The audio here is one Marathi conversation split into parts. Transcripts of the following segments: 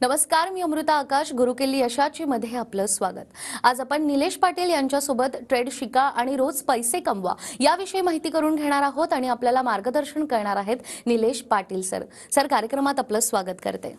नमस्कार, मी अमृता आकाश. गुरुकिल्ली यशाची मध्ये आपलं स्वागत. आज आपण निलेश पाटील यांच्यासोबत ट्रेड शिका आणि रोज पैसे कमवा याविषयी माहिती करून घेणार आहोत आणि आपल्याला मार्गदर्शन करणार आहेत निलेश पाटील सर. कार्यक्रमात आपलं स्वागत करते.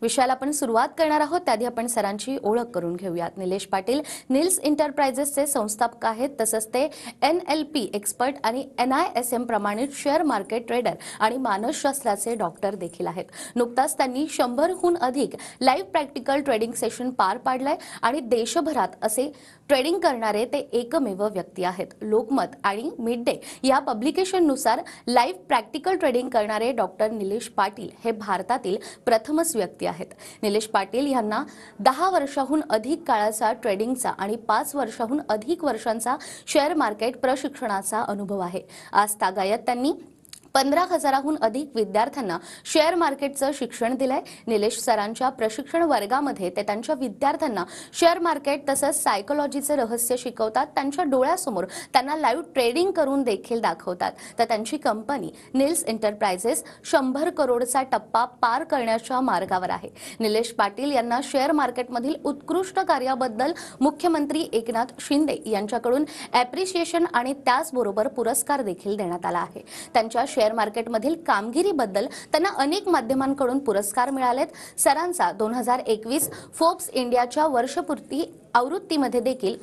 विषयाला आपण सुरुवात करणार आहोत त्याआधी आपण सरांची ओळख करून घेऊयात. निलेश पाटील निल्स एंटरप्राइजेसचे संस्थापक आहेत. तसंच ते NLP एक्सपर्ट आणि NISM प्रमाणित शेअर मार्केट ट्रेडर आणि मानसशास्त्राचे डॉक्टर देखील आहेत. नुकताच त्यांनी 100हून अधिक लाईव्ह प्रॅक्टिकल ट्रेडिंग सेशन पार पाडलंय आणि देशभरात असे ट्रेडिंग करणारे ते एकमेव व्यक्ती आहेत. लोकमत आणि मिड डे या पब्लिकेशननुसार लाईव्ह प्रॅक्टिकल ट्रेडिंग करणारे डॉक्टर निलेश पाटील हे भारतातील प्रथमच व्यक्ती आहेत. निलेश पाटील यांना 10 वर्षांहून अधिक काळाचा ट्रेडिंगचा आणि 5 वर्षांहून अधिक वर्षांचा शेअर मार्केट प्रशिक्षणाचा अनुभव आहे. आज तागायत त्यांनी 15,000हून अधिक विद्यार्थ्यांना शेअर मार्केटचं शिक्षण दिलंय. निलेश सरांच्या प्रशिक्षण वर्गामध्ये ते त्यांच्या विद्यार्थ्यांना शेअर मार्केट तसंच सायकोलॉजीचे रहस्य शिकवतात. त्यांच्या डोळ्यासमोर त्यांना लाईव्ह ट्रेडिंग करून देखील दाखवतात. तर त्यांची कंपनी निल्स एंटरप्राइजेस 100 करोडचा टप्पा पार करण्याच्या मार्गावर आहे. निलेश पाटील यांना शेअर मार्केटमधील उत्कृष्ट कार्याबद्दल मुख्यमंत्री एकनाथ शिंदे यांच्याकडून ॲप्रिशिएशन आणि त्याचबरोबर पुरस्कार देखील देण्यात आला आहे. त्यांच्या शेअर मार्केटमधील कामगिरीबद्दल त्यांना अनेक माध्यमांकडून पुरस्कार मिळालेत. सरांचा 2021 फोर्ब्स इंडियाच्या वर्षपूर्ती आवृत्तीमध्ये देखील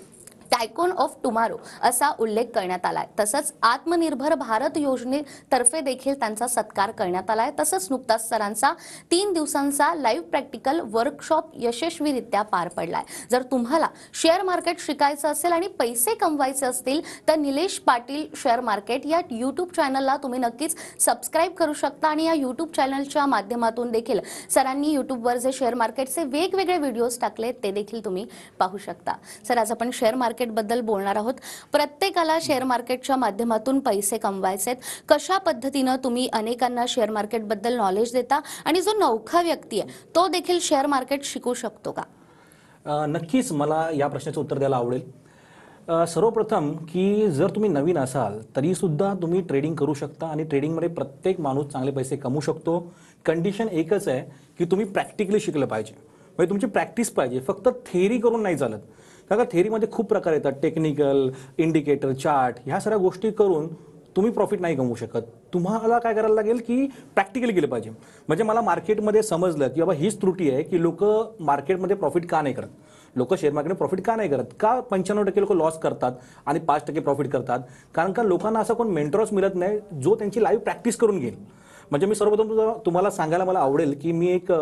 टायकॉन ऑफ टुमारो असा उल्लेख करण्यात आलाय. तसंच आत्मनिर्भर भारत योजनेतर्फे देखील त्यांचा सत्कार करण्यात आलाय. तसंच नुकताच सरांचा 3 दिवसांचा लाईव्ह प्रॅक्टिकल वर्कशॉप यशस्वीरित्या पार पडलाय. जर तुम्हाला शेअर मार्केट शिकायचं असेल आणि पैसे कमवायचे असतील तर निलेश पाटील शेअर मार्केट या यूट्यूब चॅनलला तुम्ही नक्कीच सबस्क्राईब करू शकता आणि या यूट्यूब चॅनलच्या माध्यमातून देखील सरांनी यूट्यूबवर जे शेअर मार्केटचे वेगवेगळे व्हिडिओज टाकले ते देखील तुम्ही पाहू शकता. सर, आज आपण शेअर मार्केट बद्दल बोलणार आहोत. प्रत्येकाला शेअर मार्केटच्या माध्यमातून पैसे कमवायचेत. कशा पद्धतीने तुम्ही अनेकांना शेअर मार्केट बद्दल नॉलेज देता आणि जो नवखा व्यक्ती आहे तो देखील शेअर मार्केट शिकू शकतो का? नक्कीच मला या प्रश्नाचं उत्तर द्यायला आवडेल. सर्वप्रथम की जर तुम्ही नवीन असाल तरी सुद्धा तुम्ही ट्रेडिंग करू शकता आणि ट्रेडिंगमध्ये प्रत्येक माणूस चांगले पैसे कमवू शकतो. कंडिशन एकच आहे की तुम्ही प्रॅक्टिकली शिकलं पाहिजे. म्हणजे तुमची प्रॅक्टिस पाहिजे. फक्त थेअरी करून नाही चालत. कारण थेअरीमध्ये खूप प्रकार येतात. टेक्निकल, इंडिकेटर, चार्ट ह्या सगळ्या गोष्टी करून तुम्ही प्रॉफिट नाही कमवू शकत. तुम्हाला काय करायला लागेल की प्रॅक्टिकली गेलं पाहिजे. म्हणजे मला मार्केटमध्ये समजलं की बाबा हीच त्रुटी आहे की लोक मार्केटमध्ये प्रॉफिट का नाही करत. लोक शेअर मार्केटमध्ये प्रॉफिट का नाही करत? का 95% लोक लॉस करतात आणि 5% प्रॉफिट करतात? कारण का लोकांना असं कोण मेंटॉर्स मिळत नाही जो त्यांची लाईव्ह प्रॅक्टिस करून घेईल. म्हणजे मी सर्वप्रथम तुम्हाला सांगायला मला आवडेल की मी एक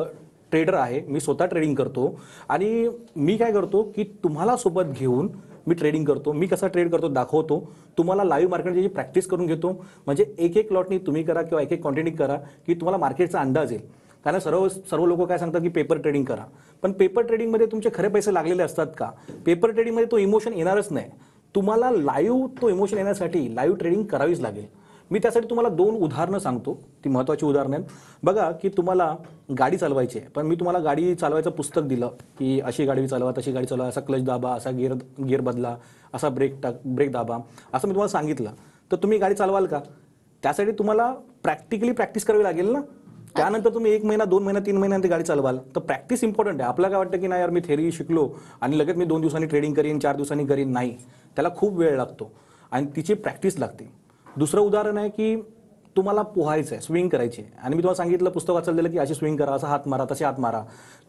ट्रेडर आहे. मी स्वतः ट्रेडिंग करतो आणि मी काय करतो की तुम्हाला सोबत घेऊन मी ट्रेडिंग करतो. मी कसा ट्रेड करतो दाखवतो. तुम्हाला लाईव्ह मार्केटची प्रॅक्टिस करून घेतो. म्हणजे एक लॉटनी तुम्ही करा किंवा एक क्वांटिटी करा की तुम्हाला मार्केटचा अंदाज येईल. कारण सर्व लोक काय सांगतात की पेपर ट्रेडिंग करा. पण पेपर ट्रेडिंगमध्ये तुमचे खरे पैसे लागलेले असतात का? पेपर ट्रेडिंगमध्ये तो इमोशन येणारच नाही. तुम्हाला लाईव्ह तो इमोशन येण्यासाठी लाईव्ह ट्रेडिंग करावीच लागेल. मी त्यासाठी तुम्हाला 2 उदाहरणं सांगतो. ती महत्त्वाची उदाहरणं आहेत. बघा की तुम्हाला गाडी चालवायची आहे पण मी तुम्हाला गाडी चालवायचं पुस्तक दिलं की अशी गाडी चालवा, तशी गाडी चालवा, असा क्लच दाबा, असा गिअर बदला, असा ब्रेक दाबा, असं मी तुम्हाला सांगितलं तर तुम्ही गाडी चालवाल का? त्यासाठी तुम्हाला प्रॅक्टिकली प्रॅक्टिस करावी लागेल ना. त्यानंतर तुम्ही 1 महिना, 2 महिना, 3 महिन्यानंतर गाडी चालवाल. तर प्रॅक्टिस इम्पॉर्टंट आहे. आपल्याला काय वाटतं की नाही यार मी थेअरी शिकलो आणि लगेच मी 2 दिवसांनी ट्रेडिंग करीन, 4 दिवसांनी करीन. नाही, त्याला खूप वेळ लागतो आणि तिची प्रॅक्टिस लागते. दुसरं उदाहरण आहे की तुम्हाला पोहायचं आहे, स्विंग करायची आहे आणि मी तुम्हाला सांगितलं पुस्तक वाचायला दिलं की अशी स्विंग करा, असा हात मारा, तसे हात मारा.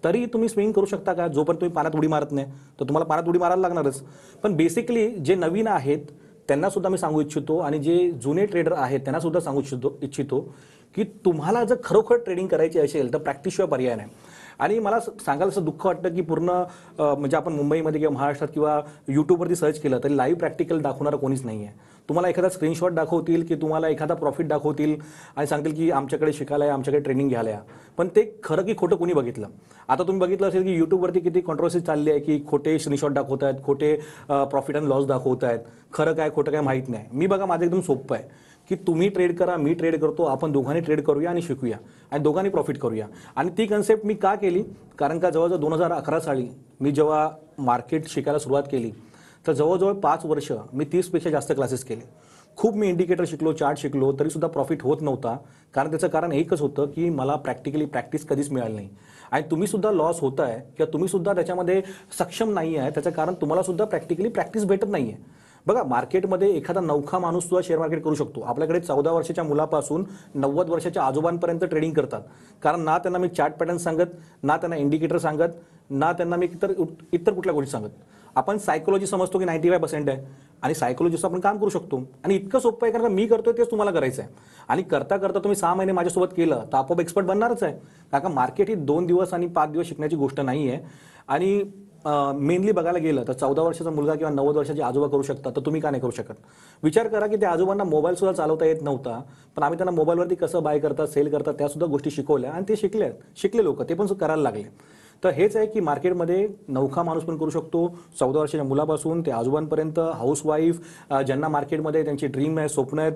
तरी तुम्ही स्विंग करू शकता का? जोपर्यंत तुम्ही पाण्यात उडी मारत नाही तर तुम्हाला पाण्यात उडी मारायला लागणारच. पण बेसिकली जे नवीन आहेत त्यांना सुद्धा मी सांगू इच्छितो आणि जे जुने ट्रेडर आहेत त्यांना सुद्धा सांगू इच्छितो की तुम्हाला जर खरोखर ट्रेडिंग करायची असेल तर प्रॅक्टिसशिवाय पर्याय नाही. आणि मला सांगायला असं दुःख वाटतं की पूर्ण म्हणजे आपण मुंबईमध्ये किंवा महाराष्ट्रात किंवा यूट्यूबवरती सर्च केलं तरी लाईव्ह प्रॅक्टिकल दाखवणारं कोणीच नाही आहे. तुम्हाला एखादा स्क्रीनशॉट दाखवतील की तुम्हाला एखादा प्रॉफिट दाखवतील आणि सांगतील की आमच्याकडे शिकायला आहे, आमच्याकडे ट्रेनिंग घ्यायला आहे. पण ते खरं की खोटं कोणी बघितलं? आता तुम्ही बघितलं असेल की यूट्यूबवरती किती कॉन्ट्रोवर्सी चालली आहे की खोटे स्क्रीनशॉट दाखवत आहेत, खोटे प्रॉफिट अँड लॉस दाखवत आहेत. खरं काय खोटं काय माहीत नाही. मी बघा माझं एकदम सोपं आहे की तुम्ही ट्रेड करा, मी ट्रेड करतो, आपण दोघांनी ट्रेड करूया आणि शिकूया आणि दोघांनी प्रॉफिट करूया. आणि ती कन्सेप्ट मी का केली? कारण का जवळजवळ 2011 साली मी जेव्हा मार्केट शिकायला सुरुवात केली तर जवळजवळ 5 वर्ष मी 30पेक्षा जास्त क्लासेस केले. खूप मी इंडिकेटर शिकलो, चार्ट शिकलो, तरी सुद्धा प्रॉफिट होत नव्हता. कारण त्याचं कारण एकच होतं की मला प्रॅक्टिकली प्रॅक्टिस कधीच मिळाली नाही. आणि तुम्ही सुद्धा लॉस होताय किंवा तुम्ही सुद्धा त्याच्यामध्ये सक्षम नाही आहे, त्याचं कारण तुम्हाला सुद्धा प्रॅक्टिकली प्रॅक्टिस भेटत नाही आहे. बघा, मार्केटमध्ये एखादा नवखा माणूस सुद्धा शेअर मार्केट करू शकतो. आपल्याकडे 14 वर्षाच्या मुलापासून 90 वर्षाच्या आजोबांपर्यंत ट्रेडिंग करतात. कारण ना त्यांना मी चार्ट पॅटर्न सांगत, ना त्यांना इंडिकेटर सांगत, ना त्यांना मी इतर कुठल्या गोष्टी सांगत. आपण सायकोलॉजी समजतो की 95% आहे आणि सायकोलॉजीचं आपण काम करू शकतो. आणि इतकं सोपं आहे, कारण मी करतोय तेच तुम्हाला करायचं आहे. आणि करता करता तुम्ही 6 महिने माझ्यासोबत केलं तर आपोआप एक्सपर्ट बनणारच आहे. कारण का मार्केट ही 2 दिवस आणि 5 दिवस शिकण्याची गोष्ट नाही आहे. आणि मेनली बघायला गेलं तर 14 वर्षाचा मुलगा किंवा 90 वर्षाचे आजोबा करू शकतात, तर तुम्ही का नाही करू शकत? विचार करा की त्या आजोबांना मोबाईल सुद्धा चालवता येत नव्हता, पण आम्ही त्यांना मोबाईलवरती कसं बाय करतात, सेल करतात त्या सुद्धा गोष्टी शिकवल्या आणि ते शिकले लोक, ते पण करायला लागले. तर हेच आहे की मार्केटमध्ये नवखा माणूस पण करू शकतो, 14 वर्षाच्या मुलापासून ते आजोबांपर्यंत, हाऊसवाईफ, ज्यांना मार्केटमध्ये त्यांची ड्रीम आहे, स्वप्न आहेत,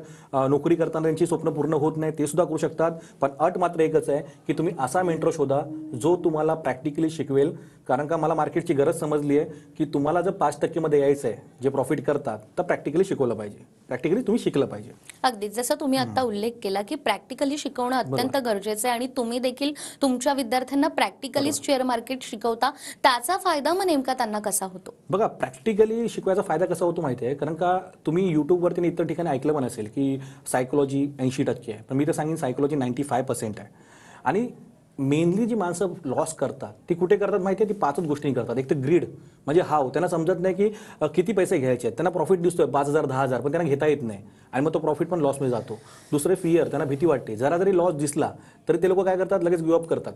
नोकरी करताना त्यांची स्वप्न पूर्ण होत नाही, ते सुद्धा करू शकतात. पण अट मात्र एकच आहे की तुम्ही असा मेंटर शोधा जो तुम्हाला प्रॅक्टिकली शिकवेल. कारण का मला मार्केटची गरज समजली आहे की तुम्हाला जर 5% मध्ये यायचं आहे, जे प्रॉफिट करतात, तर प्रॅक्टिकली शिकवलं पाहिजे, प्रॅक्टिकली तुम्ही शिकलं पाहिजे. अगदीच जसं तुम्ही आता उल्लेख केला की प्रॅक्टिकली शिकवणं अत्यंत गरजेचं आहे आणि तुम्ही देखील तुमच्या विद्यार्थ्यांना प्रॅक्टिकली शेअर मार्केट शिकवता. त्याचा फायदा मग नेमका त्यांना कसा होतो? बघा, प्रॅक्टिकली शिकवायचा फायदा कसा होतो माहिती आहे? कारण का तुम्ही यूट्यूबवरती इतर ठिकाणी ऐकलं पण असेल की सायकोलॉजी 80% आहे, पण मी तर सांगेन सायकोलॉजी 95% आहे. आणि मेनली जी माणसं लॉस करतात ती कुठे करतात माहिती आहे? ती 5च गोष्टी करतात. एक तर ग्रीड, म्हणजे हाव, त्यांना समजत नाही की किती पैसे घ्यायचे आहेत. त्यांना प्रॉफिट दिसतोय 5,000 10,000, पण त्यांना घेता येत नाही आणि मग तो प्रॉफिट पण लॉसमध्ये जातो. दुसरे फिअर, त्यांना भीती वाटते, जरा जरी लॉस दिसला तरी ते लोक काय करतात, लगेच गिवअप करतात.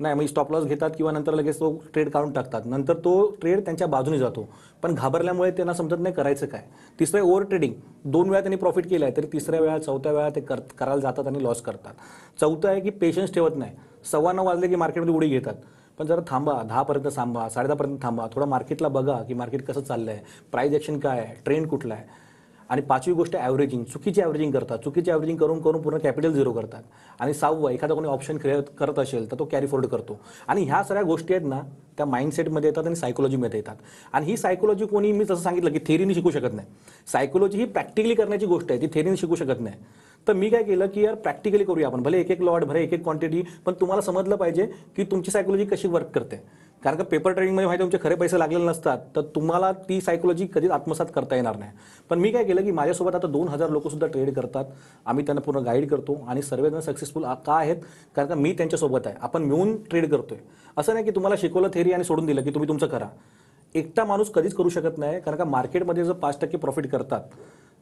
नाही, मग स्टॉप लॉस घेतात किंवा नंतर लगेच तो ट्रेड काढून टाकतात. नंतर तो ट्रेड त्यांच्या बाजूने जातो, पण घाबरल्यामुळे त्यांना समजत नाही करायचं काय. तिसरं ओव्हर ट्रेडिंग, 2 वेळा त्यांनी प्रॉफिट केलं आहे तरी तिसऱ्या वेळा 4थ्या वेळा ते करायला जातात आणि लॉस करतात. चौथं आहे की पेशन्स ठेवत नाही. 9:15 वाजले की मार्केटमध्ये उडी घेतात. पण जरा थांबा, 10पर्यंत थांबा, 10:30पर्यंत थांबा, थोडं मार्केटला बघा की मार्केट कसं चाललं आहे, प्राइस ॲक्शन काय आहे, ट्रेंड कुठला आहे. आणि 5वी गोष्ट ॲव्हरेजिंग, चुकीची ॲव्हरेजिंग करतात. चुकीची ॲव्हरेजिंग करून करून पूर्ण कॅपिटल झिरो करतात. आणि 6वं, एखादा कोणी ऑप्शन करत असेल तर तो कॅरी फॉरवर्ड करतो. आणि ह्या सगळ्या गोष्टी आहेत ना, त्या माइंडसेटमध्ये येतात आणि सायकोलॉजीमध्ये येतात. आणि ही सायकोलॉजी कोणी, मी जसं सांगितलं की थेरीने शिकू शकत नाही. सायकोलॉजी ही प्रॅक्टिकली करण्याची गोष्ट आहे, ती थेरीने शिकू शकत नाही. तर मी काय केलं की यार प्रॅक्टिकली करूया आपण, भले एक लॉट, भले एक क्वांटिटी, पण तुम्हाला समजलं पाहिजे की तुमची सायकोलॉजी कशी वर्क करते. कारण का पेपर ट्रेडिंगमध्ये माहिती तुमचे खरे पैसे लागलेले नसतात, तर तुम्हाला ती सायकोलॉजी कधीच आत्मसात करता येणार नाही. पण मी काय केलं की माझ्यासोबत आता 2,000 लोक सुद्धा ट्रेड करतात. आम्ही त्यांना पूर्ण गाईड करतो आणि सर्वजण सक्सेसफुल का आहेत? कारण का मी त्यांच्यासोबत आहे, आपण मिळून ट्रेड करतोय. असं नाही की तुम्हाला शिकवलं थेरी आणि सोडून दिलं की तुम्ही तुमचं करा. एकटा माणूस कधीच करू शकत नाही. कारण का मार्केटमध्ये जर 5% प्रॉफिट करतात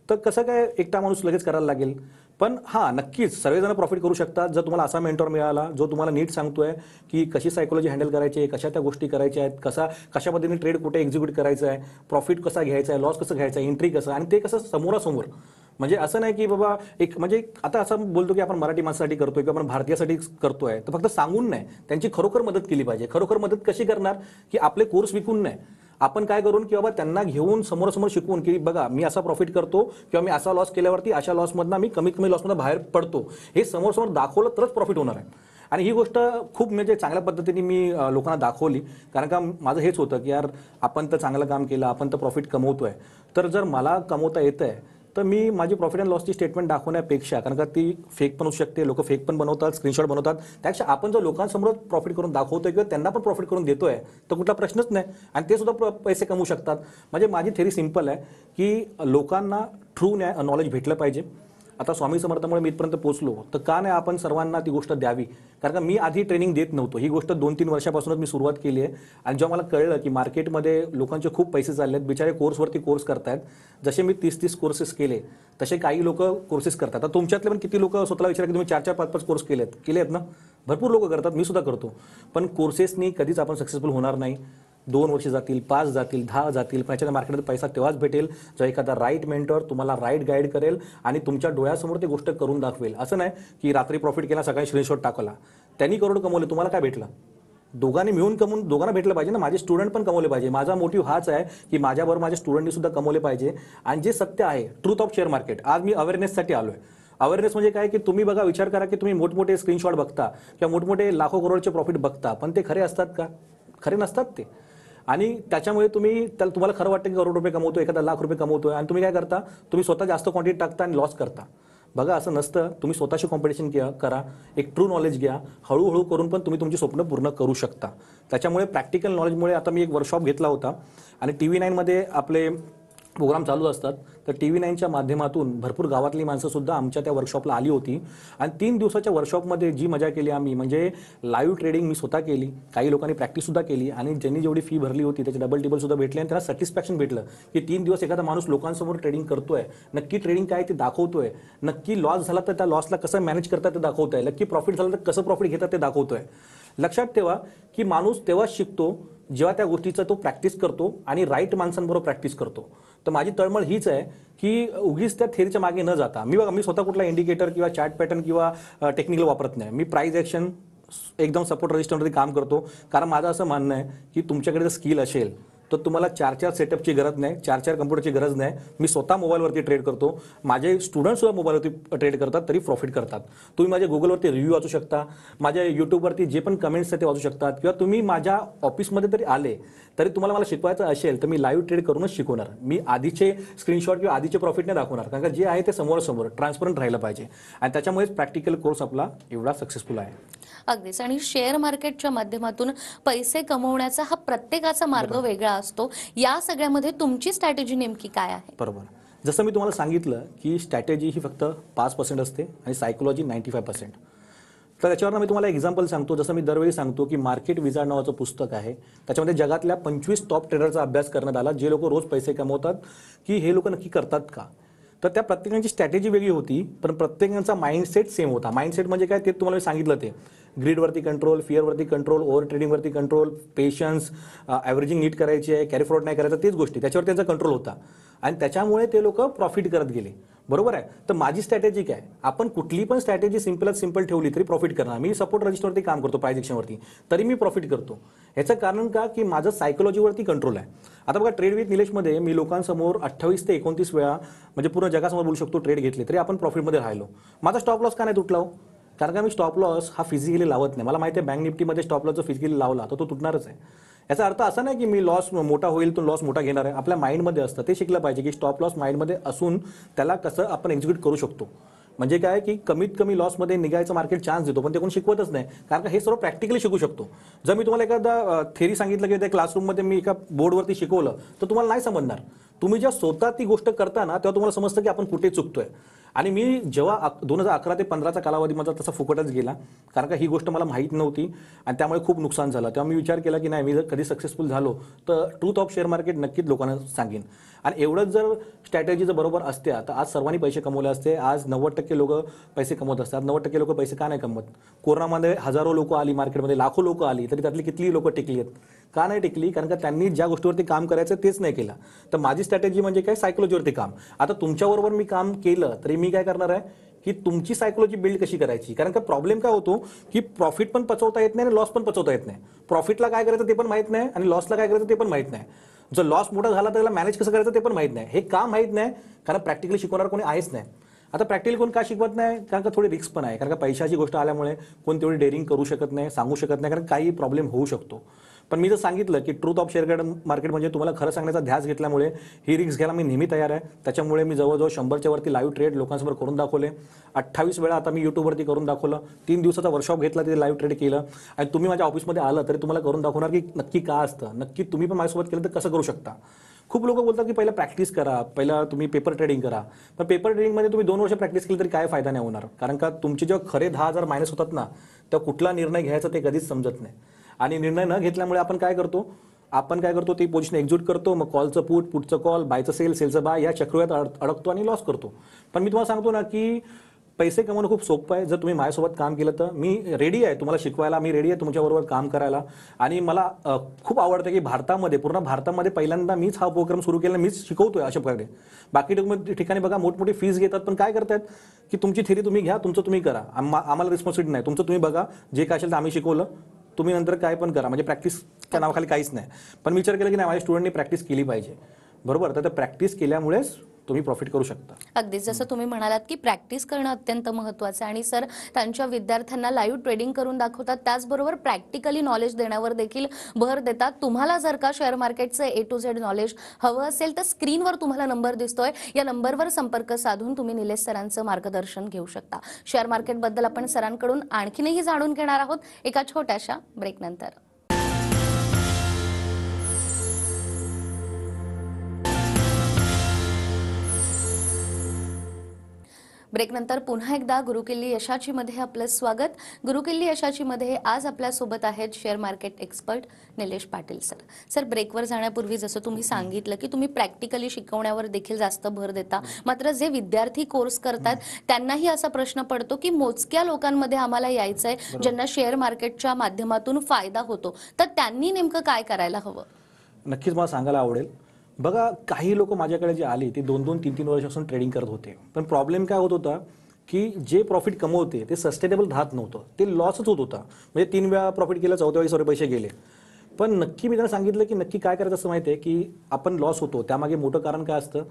तर कसं काय एकटा माणूस लगेच करायला लागेल? पण हां, नक्कीच सर्वजण प्रॉफिट करू शकतात जर तुम्हाला असा मेंटॉर मिळाला जो तुम्हाला नीट सांगतोय की कशी सायकोलॉजी हँडल करायची आहे, कशा त्या गोष्टी करायच्या आहेत, कशा पद्धतीने ट्रेड कुठे एक्झिक्यूट करायचं आहे, प्रॉफिट कसा घ्यायचा आहे, लॉस कसं घ्यायचा आहे, एंट्री कसं, आणि ते कसं समोरासमोर. म्हणजे असं नाही की बाबा म्हणजे आता असं बोलतो की आपण मराठी माणसासाठी करतोय किंवा आपण भारतीयासाठी करतोय, तर फक्त सांगून नाही, त्यांची खरोखर मदत केली पाहिजे. खरोखर मदत कशी करणार? की आपले कोर्स विकून नाही, आपण काय करून की बाबा त्यांना घेऊन समोरासमोर शिकवून की बघा मी असा प्रॉफिट करतो किंवा मी असा लॉस केल्यावरती अशा लॉसमधनं मी कमीत कमी लॉसमधून बाहेर पडतो, हे समोरासमोर दाखवलं तरच प्रॉफिट होणार आहे. आणि ही गोष्ट खूप म्हणजे चांगल्या पद्धतीने मी लोकांना दाखवली. कारण का माझं हेच होतं की यार आपण तर चांगलं काम केलं, आपण तर प्रॉफिट कमवतोय, तर जर मला कमवता येतं आहे तर मी माझी प्रॉफिट अँड लॉसची स्टेटमेंट दाखवण्यापेक्षा, कारण का ती फेक पण होऊ शकते, लोक फेक पण बनवतात, स्क्रीनशॉट बनवतात, त्यापेक्षा आपण जर लोकांसमोर प्रॉफिट करून दाखवतोय किंवा त्यांना पण प्रॉफिट करून देतोय तर कुठला प्रश्नच नाही आणि ते सुद्धा पैसे कमवू शकतात. म्हणजे माझी थेरी सिंपल आहे की लोकांना ट्रू नॉलेज भेटलं पाहिजे. आता स्वामी समर्थामुळे मी इथपर्यंत पोहोचलो तर का नाही आपण सर्वांना ती गोष्ट द्यावी? कारण का मी आधी ट्रेनिंग देत नव्हतो. ही गोष्ट 2-3 वर्षापासूनच मी सुरुवात केली आहे. आणि जेव्हा मला कळलं की मार्केटमध्ये लोकांचे खूप पैसे चालले आहेत, बिचारे कोर्सवरती कोर्स करतायत. जसे मी 30-30 कोर्सेस केले तसे काही लोक कोर्सेस करतात. आता तुमच्यातले पण किती लोक स्वतःला विचारा की तुम्ही 4-4, 5-5 कोर्स केलेत ना? भरपूर लोक करतात, मी सुद्धा करतो. पण कोर्सेसनी कधीच आपण सक्सेसफुल होणार नाही. 2 वर्ष जातील, 5 जातील, 10 जातील, पण याच्या मार्केटमध्ये पैसा तेव्हाच भेटेल जेव्हा एखादा राईट मेंटॉर तुम्हाला राईट गाईड करेल आणि तुमच्या डोळ्यासमोर ती गोष्ट करून दाखवेल. असं नाही की रात्री प्रॉफिट केला, सकाळी स्क्रीनशॉट टाकला, त्यांनी करोड कमवले, तुम्हाला काय भेटलं? दोघांनी मिळून कमवून दोघांना भेटलं पाहिजे ना. माझे स्टुडंट पण कमवले पाहिजे. माझा मोटिव्ह हाच आहे की माझ्याबरोबर माझ्या स्टुडंटनी सुद्धा कमवले पाहिजे. आणि जे सत्य आहे, ट्रूथ ऑफ शेअर मार्केट, आज मी अवेअरनेससाठी आलोय. अवेअरनेस म्हणजे काय की तुम्ही बघा, विचार करा की तुम्ही मोठमोठे स्क्रीनशॉट बघता किंवा मोठमोठे लाखो करोडचे प्रॉफिट बघता, पण ते खरे असतात का? खरे नसतात ते. आणि त्याच्यामुळे तुम्हाला खरं वाटतं की करोड रुपये कमवतोय, एखादा लाख रुपये कमवतोय आणि तुम्ही काय करता, तुम्ही स्वतः जास्त क्वांटिटी टाकता आणि लॉस करता. बघा असं नसतं. तुम्ही स्वतःशी कॉम्पिटिशन करा, एक ट्रू नॉलेज घ्या, हळूहळू करून पण तुम्ही तुमची स्वप्न पूर्ण करू शकता. त्याच्यामुळे प्रॅक्टिकल नॉलेजमुळे आता मी एक वर्कशॉप घेतला होता आणि TV9 मध्ये आपले प्रोग्राम चालू असतात, तर TV9च्या माध्यमातून भरपूर गावातली माणसं सुद्धा आमच्या त्या वर्कशॉपला आली होती आणि 3 दिवसाच्या वर्कशॉपमध्ये जी मजा केली आम्ही, म्हणजे लाईव्ह ट्रेडिंग मी स्वतः केली, काही लोकांनी प्रॅक्टिस सुद्धा केली आणि ज्यांनी जेवढी फी भरली होती त्याचे डबल टिबल सुद्धा भेटले आणि त्यांना सॅटिस्फॅक्शन भेटलं की 3 दिवस एखादा माणूस लोकांसमोर ट्रेडिंग करतोय, नक्की ट्रेडिंग काय ते दाखवतोय, नक्की लॉस झाला तर त्या लॉसला कसं मॅनेज करतात ते दाखवतोय, नक्की प्रॉफिट झालं तर कसं प्रॉफिट घेतात ते दाखवतोय. लक्षात ठेवा की माणूस तेव्हा शिकतो जेव्हा त्या गोष्टीचा तो प्रॅक्टिस करतो आणि राईट माणसांबरोबर प्रॅक्टिस करतो. तर माझी तळमळ हीच आहे की उगीच त्या थेरीच्या मागे न जाता, मी स्वतः कुठला इंडिकेटर किंवा चार्ट पॅटर्न किंवा टेक्निकल वापरत नाही. मी प्राइस ॲक्शन एकदम सपोर्ट रजिस्टरवरती काम करतो, कारण माझं असं म्हणणं आहे की तुमच्याकडे जर स्किल असेल तर तुम्हाला 4 सेटअपची गरज नाही, 4 कम्प्युटरची गरज नाही. मी स्वतः मोबाईलवरती ट्रेड करतो, माझे स्टुडंट सुद्धा मोबाईलवरती ट्रेड करतात तरी प्रॉफिट करतात. तुम्ही माझ्या गुगलवरती रिव्ह्यू वाचू शकता, माझ्या यूट्यूबवरती जे पण कमेंट्स आहेत ते वाचू शकतात, किंवा तुम्ही माझ्या ऑफिसमध्ये तरी आले तरी तुम्हाला मला शिकवायचं असेल तर मी लाईव्ह ट्रेड करूनच शिकवणार. मी आधीचे स्क्रीनशॉट किंवा आधीचे प्रॉफिट नाही दाखवणार, कारण का जे आहे ते समोरासमोर ट्रान्सपरंट राहिलं पाहिजे आणि त्याच्यामुळेच प्रॅक्टिकल कोर्स आपला एवढा सक्सेसफुल आहे. अगदीच. आणि शेअर मार्केटच्या माध्यमातून पैसे कमवण्याचा हा प्रत्येकाचा मार्ग वेगळा असतो. या सगळ्यामध्ये तुमची स्ट्रॅटेजी नेमकी काय आहे? बरोबर. जसं मी तुम्हाला सांगितलं की स्ट्रॅटेजी ही फक्त 5% असते आणि सायकोलॉजी 95%. तर त्याच्यावर मी तुम्हाला एक्झाम्पल सांगतो. जसं मी दरवेळी सांगतो की मार्केट विझार्ड नावाचं पुस्तक आहे, त्याच्यामध्ये जगातल्या 25 टॉप ट्रेडरचा अभ्यास करण्यात आला, जे लोक रोज पैसे कमवतात, की हे लोक नक्की करतात का. तर त्या प्रत्येकाची स्ट्रॅटेजी वेगळी होती, पण प्रत्येकाचा माइंडसेट सेम होता. माइंडसेट म्हणजे काय ते तुम्हाला मी सांगितलं, ते ग्रीडवरती कंट्रोल, फिअरवरती कंट्रोल, ओव्हर ट्रेडिंगवरती कंट्रोल, पेशन्स, ॲव्हरेजिंग नीट करायची आहे, कॅरी फ्रॉड नाही करायचा, तेच गोष्टी त्याच्यावर त्यांचा कंट्रोल होता आणि त्याच्यामुळे ते लोक प्रॉफिट करत गेले. बरोबर आहे. तर माझी स्ट्रॅटेजी काय, आपण कुठली पण स्ट्रॅटेजी सिंपल ठेवली तरी प्रॉफिट करणार. मी सपोर्ट रजिस्टरवरती काम करतो, प्राइस ॲक्शनवरती, तरी मी प्रॉफिट करतो. याचं कारण का, की माझं सायकोलॉजीवरती कंट्रोल आहे. आता बघा, ट्रेड विथ निलेशमध्ये मी लोकांसमोर 28 ते 29 वेळा, म्हणजे पूर्ण जगासमोर बोलू शकतो, ट्रेड घेतले तरी आपण प्रॉफिटमध्ये राहिलो. माझा स्टॉप लॉस का नाही तुटला? कारण का मी स्टॉप लॉस हा फिजिकली लावत नाही. मला माहिती आहे बँक निफ्टीमध्ये स्टॉप लॉस जर फिजिकली लावला तर तो तुटणारच आहे. याचा अर्थ असा नाही की मी लॉस मोठा होईल तो लॉस मोठा घेणार आहे. आपल्या माइंडमध्ये असतं, ते शिकलं पाहिजे की स्टॉप लॉस माइंडमध्ये असून त्याला कसं आपण एक्झिक्यूट करू शकतो. म्हणजे काय की कमीत कमी लॉसमध्ये निघायचं मार्केट चान्स देतो, पण ते कोण शिकवतच नाही. कारण का हे सर्व प्रॅक्टिकली शिकू शकतो. जर मी तुम्हाला एखादा थेरी सांगितलं की त्या क्लासरूममध्ये मी एका बोर्डवरती शिकवलं तर तुम्हाला नाही समजणार. तुम्ही जेव्हा स्वतः ती गोष्ट करता ना, तेव्हा तुम्हाला समजतं की आपण कुठे चुकतोय. आणि मी जेव्हा 2011 ते 15चा कालावधी माझा तसा फुकटच गेला, कारण का ही गोष्ट मला माहीत नव्हती आणि त्यामुळे खूप नुकसान झालं. तेव्हा मी विचार केला की नाही, मी जर कधी सक्सेसफुल झालो तर ट्रूथ ऑफ शेअर मार्केट नक्कीच लोकांना सांगेन. आणि एवढंच जर स्ट्रॅटेजी जर बरोबर असते तर आज सर्वांनी पैसे कमवले असते. आज 90% लोक पैसे कमवत असतात. 90% लोक पैसे का नाही कमवत? कोरोनामध्ये हजारो लोक आली मार्केटमध्ये, लाखो लोक आली, तरी त्यातली किती लोक टिकली आहेत? का नाही टिकली? कारण का त्यांनी ज्या गोष्टीवरती काम करायचं तेच नाही केलं. तर माझी स्ट्रॅटेजी म्हणजे काय, सायकोलॉजीवरती काम. आता तुमच्याबरोबर मी काम केलं तरी मी काय करणार आहे की तुमची सायकोलॉजी बिल्ड कशी करायची. कारण का प्रॉब्लेम काय होतो की प्रॉफिट पण पचवता येत नाही आणि लॉस पण पचवता येत नाही. प्रॉफिटला काय करायचं ते पण माहीत नाही आणि लॉसला काय करायचं ते पण माहीत नाही. जर लॉस मोठा झाला तर त्याला मॅनेज कसं करायचं ते पण माहीत नाही. हे का माहीत नाही? कारण प्रॅक्टिकली शिकवणार कोणी आहेच नाही. आता प्रॅक्टिकली कोण का शिकवत नाही? कारण का थोडी रिस्क पण आहे. कारण का पैशाची गोष्ट आल्यामुळे कोण तेवढी डेअरिंग करू शकत नाही, सांगू शकत नाही, कारण काही प्रॉब्लेम होऊ शकतो. पण मी जर सांगितलं की ट्रूथ ऑफ शेअर मार्केट म्हणजे तुम्हाला खरं सांगण्याचा ध्यास घेतल्यामुळे ही रिस्क घ्यायला मी नेहमी तयार आहे. त्याच्यामुळे मी जवळजवळ 100च्या वरती लाईव्ह ट्रेड लोकांसमोर करून दाखवले. 28 वेळा आता मी यूट्यूबवरती करून दाखवलं. 3 दिवसाचा वर्कशॉप घेतला, तिथे लाईव्ह ट्रेड केलं. आणि तुम्ही माझ्या ऑफिसमध्ये आलं तरी तुम्हाला करून दाखवणार की नक्की का असतं, नक्की तुम्ही पण माझ्यासोबत केलं तर कसं करू शकता. खूप लोक बोलतात की पहिला प्रॅक्टिस करा, पहिला तुम्ही पेपर ट्रेडिंग करा. पण पेपर ट्रेडिंगमध्ये तुम्ही 2 वर्ष प्रॅक्टिस केली तरी काय फायदा नाही होणार. कारण का तुमचे जेव्हा खरे 10,000 मायनस होतात ना, तेव्हा कुठला निर्णय घ्यायचा ते कधीच समजत नाही. आणि निर्णय न घेतल्यामुळे आपण काय करतो ती पोझिशन एक्झिक्यूट करतो. मग कॉलचं पुट, पुटचं कॉल, बायचं सेल, सेलचं बाय, या चक्रव्यूहात अडकतो आणि लॉस करतो. पण मी तुम्हाला सांगतो ना की पैसे कमवणं खूप सोपं आहे जर तुम्ही माझ्यासोबत काम केलं तर. मी रेडी आहे तुम्हाला शिकवायला, मी रेडी आहे तुमच्याबरोबर काम करायला. आणि मला खूप आवडतं की पूर्ण भारतामध्ये पहिल्यांदा मीच हा उपक्रम सुरू केला, मीच शिकवतोय अशा प्रकारे. बाकी ठिकाणी बघा मोठमोठी फीस घेतात, पण काय करतायत की तुमची थेरी तुम्ही घ्या, तुमचं तुम्ही करा, आम्हाला रिस्पॉन्सिबिलिटी नाही, तुमचं तुम्ही बघा, जे काय असेल तर आम्ही शिकवलं, तुम्ही नंतर काय पण करा. म्हणजे प्रॅक्टिसच्या नावाखाली काहीच नाही. पण विचार केला की नाही, माझ्या स्टुडंटनी प्रॅक्टिस केली पाहिजे. बरोबर. तर प्रॅक्टिस केल्यामुळेच तुम्ही प्रॉफिट करू शकता. अगदीच जसं तुम्ही म्हणालात की प्रॅक्टिस करणं अत्यंत महत्त्वाचं आहे आणि सर त्यांच्या विद्यार्थ्यांना लाईव्ह ट्रेडिंग करून दाखवतात, त्याचबरोबर प्रॅक्टिकली नॉलेज देण्यावर देखील भर देतात. तुम्हाला जर का शेअर मार्केटचं A to Z नॉलेज हवं असेल तर स्क्रीनवर तुम्हाला नंबर दिसतोय, या नंबरवर संपर्क साधून तुम्ही निलेश सरांचं मार्गदर्शन घेऊ शकता. शेअर मार्केटबद्दल आपण सरांकडून आणखीनही जाणून घेणार आहोत एका छोट्याशा ब्रेकनंतर. ब्रेकनंतर पुन्हा एकदा गुरुकिल्ली यशाची मध्ये आपलं स्वागत. गुरुकिल्ली यशाची मध्ये आज आपल्यासोबत आहेत share market expert Nilesh Patil sir. Sir, ब्रेकवर जाण्यापूर्वी जसं तुम्ही सांगितलं की तुम्ही प्रॅक्टिकली शिकवण्यावर देखील जास्त भर देता, मात्र जे विद्यार्थी कोर्स करतात त्यांनाही असा प्रश्न पडतो की मोजक्या लोकांमध्ये आम्हाला यायचं आहे ज्यांना शेअर मार्केटच्या माध्यमातून फायदा होतो, तर त्यांनी नेमकं काय करायला हवं? नक्कीच मला सांगायला आवडेल. बघा, काही लोक माझ्याकडे जे आली ते 2-2, 3-3 वर्षापासून ट्रेडिंग करत होते, पण प्रॉब्लेम काय होत होता की जे प्रॉफिट कमवते ते सस्टेनेबल राहत नव्हतं, ते लॉसच होत होता. म्हणजे 3 वेळा प्रॉफिट केलं, 4थ्या वेळी सर्व पैसे गेले. पण नक्की मी त्यांना सांगितलं की नक्की काय करायचं असं माहिती आहे की आपण लॉस होतो त्यामागे मोठं कारण काय असतं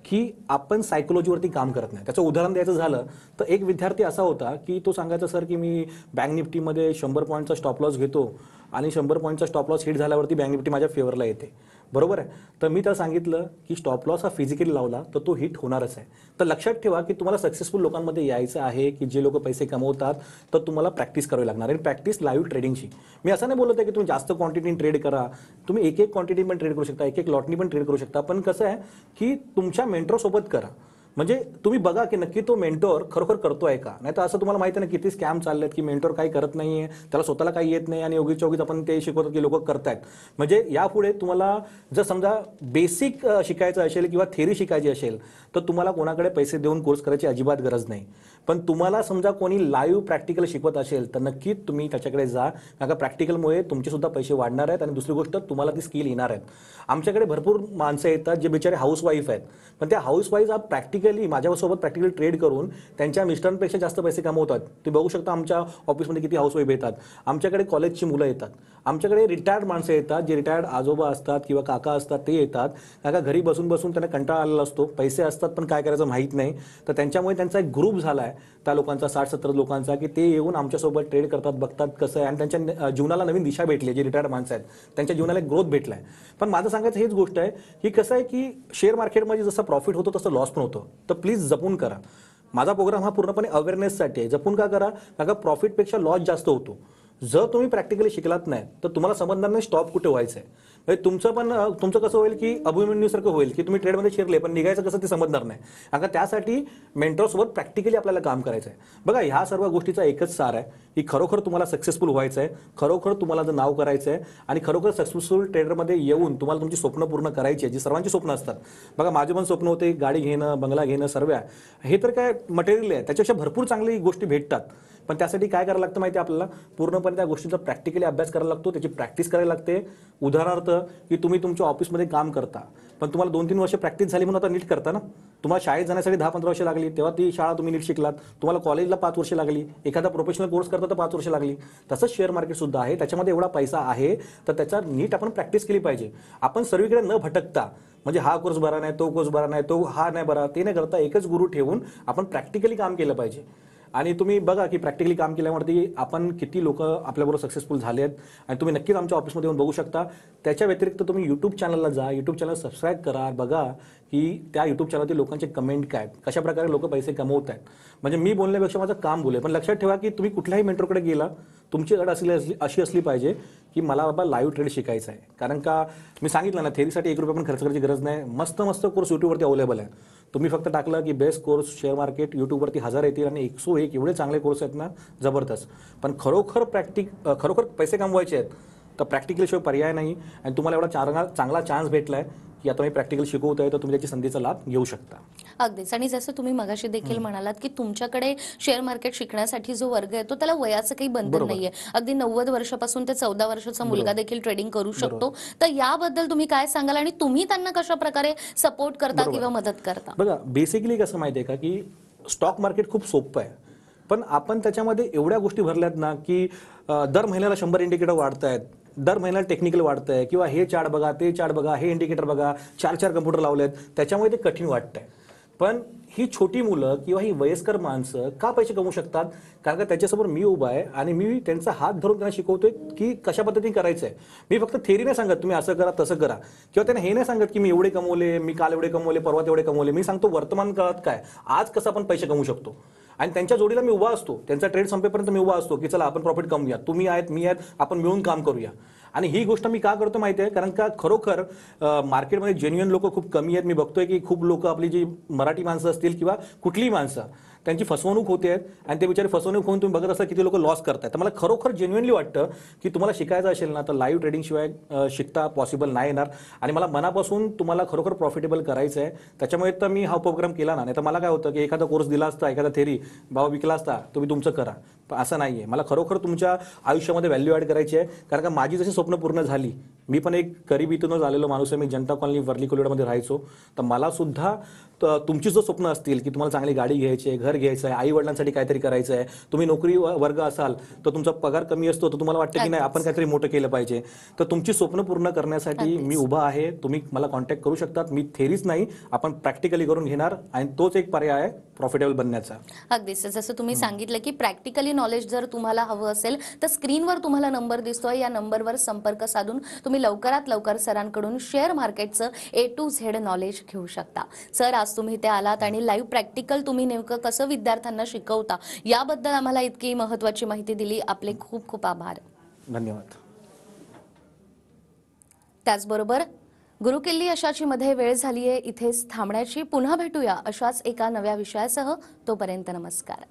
की आपण सायकोलॉजीवरती काम करत नाही. त्याचं उदाहरण द्यायचं झालं तर एक विद्यार्थी असा होता की तो सांगायचा, सर की मी बँक निफ्टीमध्ये 100 पॉईंटचा स्टॉप लॉस घेतो आणि 100 पॉईंटचा स्टॉप लॉस हिट झाल्यावरती बँक निफ्टी माझ्या फेवरला येते, बरोबर आहे. तर मी त्याला सांगितलं की स्टॉप लॉस हा फिजिकली लावला तर तो हिट होणारच आहे. तर लक्षात ठेवा की तुम्हाला सक्सेसफुल लोकांमध्ये यायचं आहे की जे लोक पैसे कमवतात, तर तुम्हाला प्रॅक्टिस करावी लागणार आणि प्रॅक्टिस लाईव्ह ट्रेडिंगची. मी असं नाही बोलत आहे की तुम्ही जास्त क्वांटिटी ट्रेड करा, तुम्ही एक क्वांटिटी पण ट्रेड करू शकता, एक लॉटनी पण ट्रेड करू शकता, पण कसं आहे की तुमच्या मेंटरसोबत करा. म्हणजे तुम्ही बघा की नक्की तो मेंटॉर खरोखर करतोय का. नाही तर असं तुम्हाला माहिती आहे ना किती स्कॅम चाललेत की मेंटॉर काही करत नाहीये, त्याला स्वतःला काही येत नाही आणि उगीच आपण ते शिकवतो की लोक करतायत. म्हणजे यापुढे तुम्हाला जर समजा बेसिक शिकायचं असेल किंवा थेरी शिकायची असेल तर तुम्हाला कोणाकडे पैसे देऊन कोर्स करायची अजिबात गरज नाही. पण तुम्हाला समजा कोणी लाईव्ह प्रॅक्टिकल शिकवत असेल तर नक्की तुम्ही त्याच्याकडे जा, कारण का प्रॅक्टिकलमुळे तुमचे सुद्धा पैसे वाढणार आहेत आणि दुसरी गोष्ट तुम्हाला ती स्किल येणार आहेत. आमच्याकडे भरपूर माणसं येतात जे बिचारे हाऊसवाईफ आहेत, पण त्या हाऊसवाईफ प्रॅक्टिकली माझ्यासोबत प्रॅक्टिकली ट्रेड करून त्यांच्या मिस्टरांपेक्षा जास्त पैसे कमवतात. ते बघू शकता आमच्या ऑफिसमध्ये किती हाऊसवाईफ येतात. आमच्याकडे कॉलेजची मुलं येतात, आमच्याकडे रिटायर्ड माणसं येतात, जे रिटायर्ड आजोबा असतात किंवा काका असतात ते येतात. काका घरी बसून बसून त्यांना कंटाळा आलेला असतो, पैसे असतात पण काय करायचं माहीत नाही. तर त्यांच्यामुळे त्यांचा एक ग्रुप झाला आहे त्या लोकांचा, 60-70 लोकांचा, की ते येऊन आमच्यासोबत ट्रेड करतात, बघतात कसं आहे आणि त्यांच्या जीवनाला नवीन दिशा भेटली. जे रिटायर्ड माणसं आहेत त्यांच्या जीवनाला एक ग्रोथ भेटला आहे. पण माझं सांगायचं हेच गोष्ट आहे की कसं आहे की शेअर मार्केटमध्ये जसं प्रॉफिट होतं तसं लॉस पण होतं. तर प्लीज जपून करा. माझा प्रोग्राम हा पूर्णपणे अवेअरनेससाठी आहे. जपून का करा, कारण प्रॉफिटपेक्षा लॉस जास्त होतो. जर तुम्ही प्रॅक्टिकली शिकलात नाही तर तुम्हाला समजणार नाही स्टॉप कुठे व्हायचं आहे. म्हणजे तुमचं कसं होईल की अभिमन्यूसारखं होईल की तुम्ही ट्रेडमध्ये शिरले पण निघायचं कसं ते समजणार नाही. कारण त्यासाठी मेंटॉरसोबत प्रॅक्टिकली आपल्याला काम करायचं आहे. बघा, ह्या सर्व गोष्टीचा एकच सार आहे की खरोखर तुम्हाला सक्सेसफुल व्हायचं आहे, खरोखर तुम्हाला जर नाव करायचं आहे आणि खरोखर सक्सेसफुल ट्रेडरमध्ये येऊन तुम्हाला तुमची स्वप्न पूर्ण करायची आहे, जी सर्वांची स्वप्न असतात. बघा, माझे पण स्वप्न होते गाडी घेणं, बंगला घेणं, सर्व हे तर काय मटेरियल आहे, त्याच्यापेक्षा भरपूर चांगली गोष्टी भेटतात. पण त्यासाठी काय करायला लागतं माहिती आहे आपल्याला, पूर्णपणे त्या गोष्टीचा प्रॅक्टिकली अभ्यास करायला लागतो, त्याची प्रॅक्टिस करायला लागते. उदाहरणार्थ की तुम्ही तुमच्या ऑफिसमध्ये काम करता पण तुम्हाला 2-3 वर्ष प्रॅक्टिस झाली म्हणून आता नीट करता ना. तुम्हाला शाळेत जाण्यासाठी 10-15 वर्ष लागली, तेव्हा ती शाळा तुम्ही नीट शिकलात. तुम्हाला कॉलेजला 5 वर्ष लागली, एखादा प्रोफेशनल कोर्स करता तर 5 वर्ष लागली. तसंच शेअर मार्केट सुद्धा आहे, त्याच्यामध्ये एवढा पैसा आहे तर त्याचा नीट आपण प्रॅक्टिस केली पाहिजे. आपण सर्वीकडे न भटकता, म्हणजे हा कोर्स बरा नाही, तो कोर्स बरा नाही, तो हा नाही बरा, ते नाही करता एकच गुरु ठेवून आपण प्रॅक्टिकली काम केलं पाहिजे. आणि तुम्ही बघा की प्रॅक्टिकली काम केल्यावरती आपण किती लोक आपल्याबरोबर सक्सेसफुल झाले आहेत आणि तुम्ही नक्कीच आमच्या ऑफिसमध्ये येऊन बघू शकता. त्याच्या व्यतिरिक्त तुम्ही यूट्यूब चॅनलला जा, यूट्यूब चॅनल सबस्क्राईब करा, बघा की त्या यूट्यूब चॅनलवरती लोकांचे कमेंट काय, कशा प्रकारे लोक पैसे कमवत आहेत. म्हणजे मी बोलण्यापेक्षा माझं काम बोलेल. पण लक्षात ठेवा की तुम्ही कुठल्याही मेंटरकडे गेला, तुमची अट अशी असली पाहिजे की मला बाबा लाईव्ह ट्रेड शिकायचं आहे. कारण का मी सांगितलं ना, थेरीसाठी 1 रुपया पण खर्च करायची गरज नाही. मस्त मस्त कोर्स यूट्यूबवरती अवेलेबल आहे. तुम्ही फक्त टाकलं की बेस्ट कोर्स शेअर मार्केट, यूट्यूबवरती 1000 येतील आणि 101 एवढे चांगले कोर्स आहेत ना, जबरदस्त. पण खरोखर पैसे कमवायचे आहेत तर प्रॅक्टिकलशिवाय पर्याय नाही. आणि तुम्हाला एवढा चांगला चान्स भेटला आहे की आता मी प्रॅक्टिकल शिकवतोय तर तुम्ही त्याची संधीचा लाभ घेऊ शकता. अगदीच. आणि जसं तुम्ही मगाशी देखील म्हणालात की तुमच्याकडे शेअर मार्केट शिकण्यासाठी जो वर्ग येतो त्याला वयाचं काही बंधन नाहीये. अगदी 90 वर्षापासून ते 14 वर्षाचा मुलगा देखील ट्रेडिंग करू शकतो. तर याबद्दल तुम्ही काय सांगाल आणि तुम्ही त्यांना कशा प्रकारे सपोर्ट करता किंवा मदत करता? बघा, बेसिकली कसं माहिती आहे का की स्टॉक मार्केट खूप सोपं आहे, पण आपण त्याच्यामध्ये एवढ्या गोष्टी भरल्यात ना की दर महिन्याला 100 इंडिकेटर वाढत आहेत, दर महिन्याला टेक्निकल वाढतंय किंवा हे चार्ट बघा, ते चार्ट बघा, हे इंडिकेटर बघा, 4-4 कम्प्युटर लावलेत, त्याच्यामुळे ते कठीण वाटतंय. पण ही छोटी मुलं किंवा ही वयस्कर माणसं का पैसे कमवू शकतात? कारण का त्याच्यासमोर मी उभा आहे आणि मी त्यांचा हात धरून त्यांना शिकवतोय की कशा पद्धतीने करायचं आहे. मी फक्त थेरी नाही सांगत तुम्ही असं करा तसं करा, किंवा त्यांना हे नाही सांगत की मी एवढे कमवले, मी काल एवढे कमवले, परवा तेवढे कमवले. मी सांगतो वर्तमान काळात काय, आज कसं आपण पैसे कमवू शकतो. आणि त्यांच्या जोडीला मी उभा असतो, त्यांचा ट्रेड संपेपर्यंत मी उभा असतो की चला आपण प्रॉफिट कमवूया, तुम्ही आहेत मी आहेत, आपण मिळून काम करूया. आणि ही गोष्ट मी का करतो माहिती आहे? कारण का खरोखर मार्केटमध्ये जेन्युइन लोक खूप कमी आहेत. मी बघतोय की खूप लोक आपली जी मराठी माणसं असतील किंवा कुठलीही माणसं त्यांची फसवणूक होते आहेत आणि ते बिचारे फसवणूक होऊन तुम्ही बघत असता किती लोक लॉस करतात. तर मला खरोखर जेन्युइनली वाटतं की तुम्हाला शिकायचं असेल ना तर लाईव्ह ट्रेडिंग शिवाय शिकता पॉसिबल नाही येणार. आणि मला मनापासून तुम्हाला खरोखर प्रॉफिटेबल करायचं आहे, त्याच्यामुळे तर मी हा उपक्रम केला ना. नाही तर मला काय होतं की एखादा कोर्स दिला असता, एखादा थेरी बाबा विकला असता, तुम्ही तुमचं करा. पण असं नाही आहे. मला खरोखर तुमच्या आयुष्यामध्ये व्हॅल्यू ॲड करायची आहे. कारण का माझी जशी स्वप्न पूर्ण झाली, मी पण एक गरिबीतूनच आलेलो माणूस आहे. मी जनता कॉलनी वर्ली कोलिवाडमध्ये राहायचो. तर मला सुद्धा तुमची जो स्वप्न असतील की तुम्हाला चांगली गाडी घ्यायची आहे, घर घ्यायचं आहे, आई वडिलांसाठी काहीतरी करायचं आहे, तुम्ही नोकरी वर्ग असाल तर तुमचा पगार कमी असतो, तर तुम्हाला वाटतं की नाही आपण काहीतरी मोठं केलं पाहिजे. तर तुमची स्वप्न पूर्ण करण्यासाठी मी उभा आहे. तुम्ही मला कॉन्टॅक्ट करू शकतात. मी थेरीच नाही, आपण प्रॅक्टिकली करून घेणार आणि तोच एक पर्याय आहे प्रॉफिटेबल बनण्याचा. अगदीच जसं तुम्ही सांगितलं की प्रॅक्टिकली नॉलेज जर तुम्हाला हवं असेल तर स्क्रीनवर तुम्हाला नंबर दिसतोय, या नंबरवर संपर्क साधून तुम्ही लवकरात लवकर सरांकडून शेअर मार्केटचं A to Z नॉलेज घेऊ शकता. सर, आज तुम्ही इथे आलात आणि लाईव्ह प्रॅक्टिकल तुम्ही नेमकं कसं विद्यार्थ्यांना शिकवता याबद्दल आम्हाला इतकी महत्त्वाची माहिती दिली. आपले खूप खूप आभार. धन्यवाद. त्याचबरोबर गुरुकिल्ली अशाची मध्ये वेळ झालीये इथेच थांबण्याची. पुन्हा भेटूया अशाच एका नव्या विषयासह. तोपर्यंत नमस्कार.